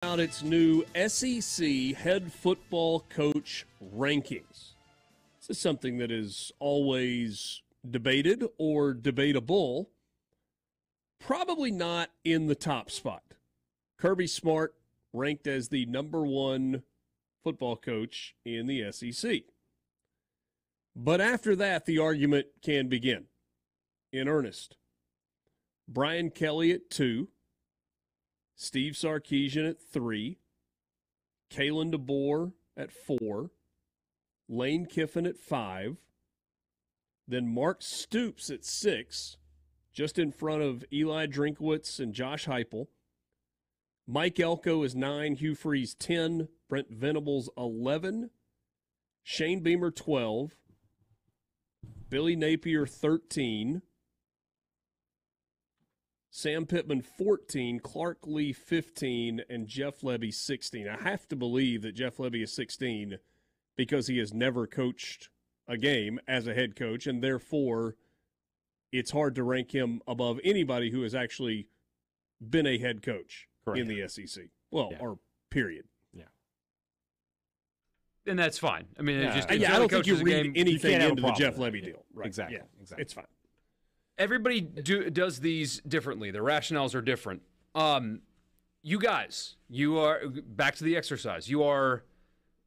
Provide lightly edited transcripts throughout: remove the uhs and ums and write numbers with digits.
Out its new SEC head football coach rankings. This is something that is always debated or debatable. Probably not in the top spot. Kirby Smart ranked as the number one football coach in the SEC. But after that, the argument can begin in earnest. Brian Kelly at 2. Steve Sarkisian at 3, Kalen DeBoer at 4, Lane Kiffin at 5, then Mark Stoops at 6, just in front of Eli Drinkwitz and Josh Heupel. Mike Elko is 9, Hugh Freeze 10, Brent Venables 11, Shane Beamer 12, Billy Napier 13, Sam Pittman 14, Clark Lee 15, and Jeff Lebby 16. I have to believe that Jeff Lebby is 16 because he has never coached a game as a head coach, and therefore it's hard to rank him above anybody who has actually been a head coach in the SEC. Well, or period. Yeah. And that's fine. I mean, I don't think you read anything into the Jeff Lebby deal. Right. Exactly. Yeah, exactly. It's fine. Everybody does these differently. The rationales are different. You guys, you are back to the exercise. You are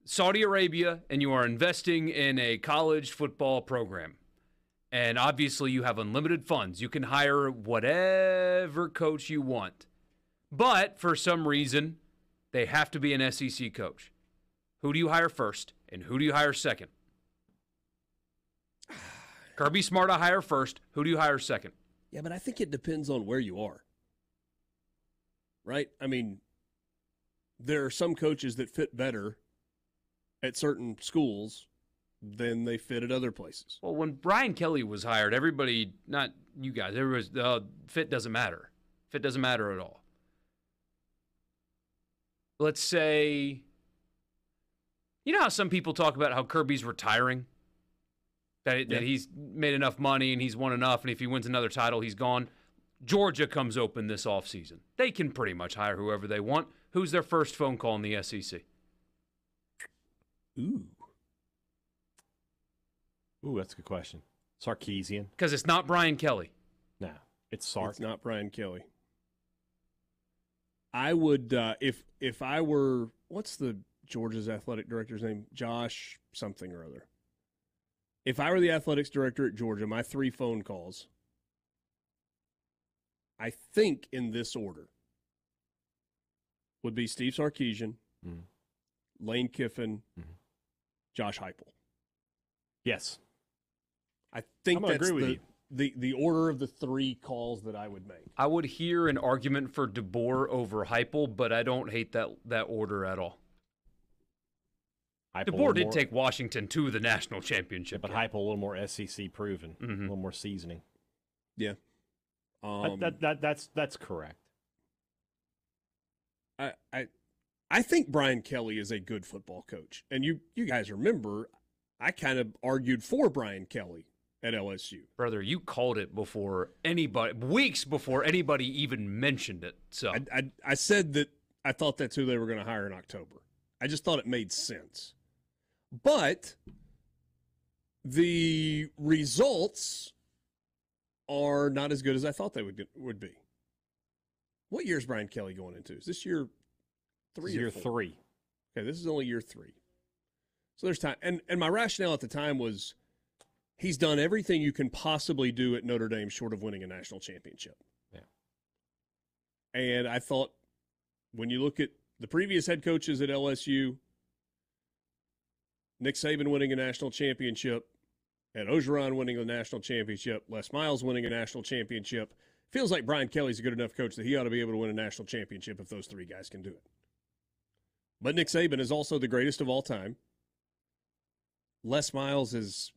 Saudi Arabia, and you are investing in a college football program. And obviously, you have unlimited funds. You can hire whatever coach you want. But for some reason, they have to be an SEC coach. Who do you hire first, and who do you hire second? Kirby Smart, I hire first. Who do you hire second? Yeah, but I think it depends on where you are. Right? I mean, there are some coaches that fit better at certain schools than they fit at other places. Well, when Brian Kelly was hired, everybody, not you guys, everybody, fit doesn't matter. Fit doesn't matter at all. Let's say, you know how some people talk about how Kirby's retiring? That he's made enough money and he's won enough, and if he wins another title, he's gone. Georgia comes open this offseason. They can pretty much hire whoever they want. Who's their first phone call in the SEC? Ooh, that's a good question. Sarkisian. Because it's not Brian Kelly. No, it's Sark. It's not Brian Kelly. I would, if I were, what's the Georgia's athletic director's name? Josh something or other. If I were the athletics director at Georgia, my 3 phone calls, I think in this order, would be Steve Sarkisian, Lane Kiffin, Josh Heupel. Yes. I think that's the order of the 3 calls that I would make. I would hear an argument for DeBoer over Heupel, but I don't hate that order at all. DeBoer did take Washington to the national championship. But Heupel a little more SEC proven, a little more seasoning. Yeah. That's correct. I think Brian Kelly is a good football coach. And you guys remember, I kind of argued for Brian Kelly at LSU. Brother, you called it before anybody, weeks before anybody even mentioned it. So I said that I thought that's who they were going to hire in October. I just thought it made sense. But the results are not as good as I thought they would be. What year is Brian Kelly going into? Is this year 3 or 4? Year 3. Okay, this is only year 3. So there's time. And my rationale at the time was he's done everything you can possibly do at Notre Dame short of winning a national championship. Yeah. And I thought when you look at the previous head coaches at LSU, Nick Saban winning a national championship, Ed Orgeron winning a national championship, Les Miles winning a national championship, feels like Brian Kelly's a good enough coach that he ought to be able to win a national championship if those 3 guys can do it. But Nick Saban is also the greatest of all time. Les Miles is,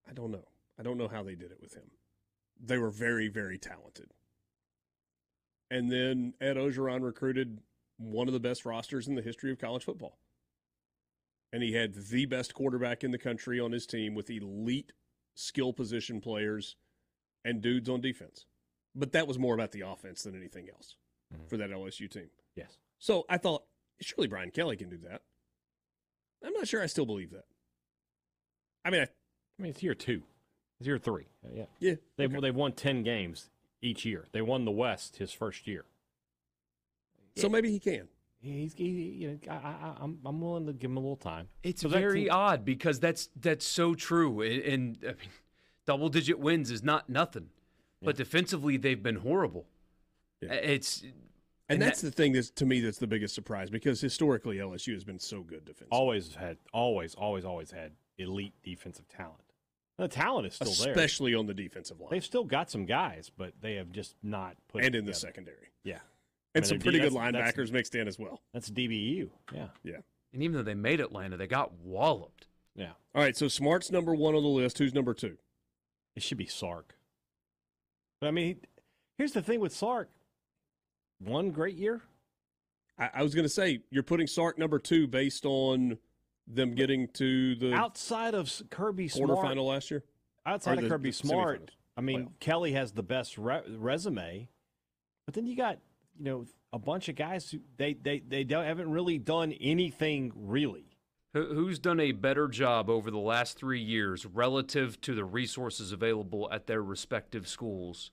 I don't know. I don't know how they did it with him. They were very, very talented. And then Ed Orgeron recruited one of the best rosters in the history of college football. And he had the best quarterback in the country on his team with elite skill position players and dudes on defense. But that was more about the offense than anything else. for that LSU team. Yes. So I thought, surely Brian Kelly can do that. I'm not sure I still believe that. I mean, it's year 2. It's year 3. Yeah. Yeah. They've won 10 games each year. They won the West his first year. So maybe he can. I'm willing to give him a little time. It's very odd because that's so true. And I mean, double-digit wins is not nothing. Yeah. But defensively, they've been horrible. Yeah. And that's the thing to me that's the biggest surprise, because historically LSU has been so good defensively. Always had elite defensive talent. The talent is still there. Especially on the defensive line. They've still got some guys, but they have just not put And it in together. the secondary. Yeah. And some pretty good linebackers mixed in as well. That's DBU. Yeah. Yeah. And even though they made Atlanta, they got walloped. Yeah. All right, so Smart's number 1 on the list. Who's number 2? It should be Sark. But, I mean, here's the thing with Sark. One great year. I was going to say, you're putting Sark number 2 based on them getting to the outside of Kirby Smart quarterfinal last year. Outside of Kirby Smart, I mean, Kelly has the best resume, but then you got a bunch of guys who haven't really done anything really. Who's done a better job over the last 3 years relative to the resources available at their respective schools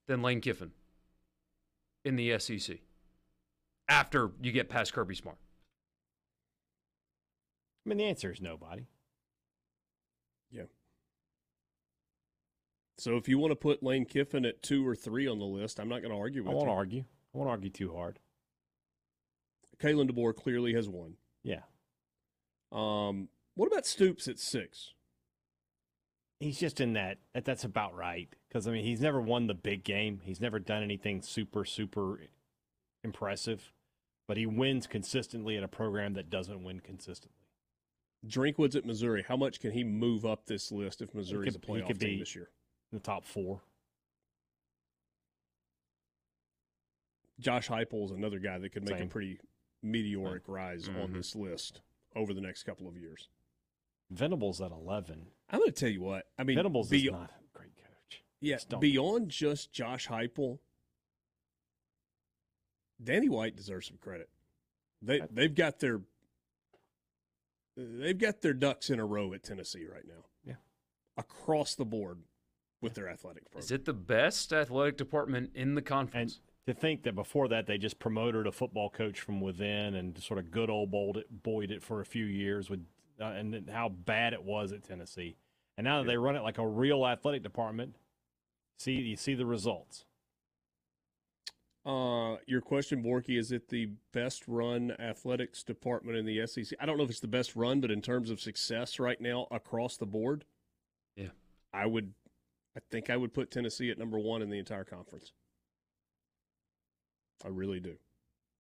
than Lane Kiffin in the SEC after you get past Kirby Smart? I mean, the answer is nobody. Yeah. So if you want to put Lane Kiffin at 2 or 3 on the list, I'm not going to argue with you. I won't argue too hard. Kalen DeBoer clearly has 1. Yeah. What about Stoops at 6? He's just in that. That's about right. Because, I mean, he's never won the big game. He's never done anything super, super impressive. But he wins consistently at a program that doesn't win consistently. Drinkwood's at Missouri. How much can he move up this list if Missouri's a playoff team this year? In the top 4. Josh Heupel's another guy that could make a pretty meteoric rise on this list over the next couple of years. Venable's at 11. I'm going to tell you what. I mean, Venables is not a great coach. Yeah, beyond just Josh Heupel, Danny White deserves some credit. They've got their ducks in a row at Tennessee right now. Yeah, across the board with their athletic program. Is it the best athletic department in the conference? And to think that before that they just promoted a football coach from within and sort of good old boyed it for a few years with, and how bad it was at Tennessee, and now that they run it like a real athletic department, you see the results. Your question, Borky, is it the best run athletics department in the SEC? I don't know if it's the best run, but in terms of success right now across the board, yeah, I think I would put Tennessee at number 1 in the entire conference. I really do.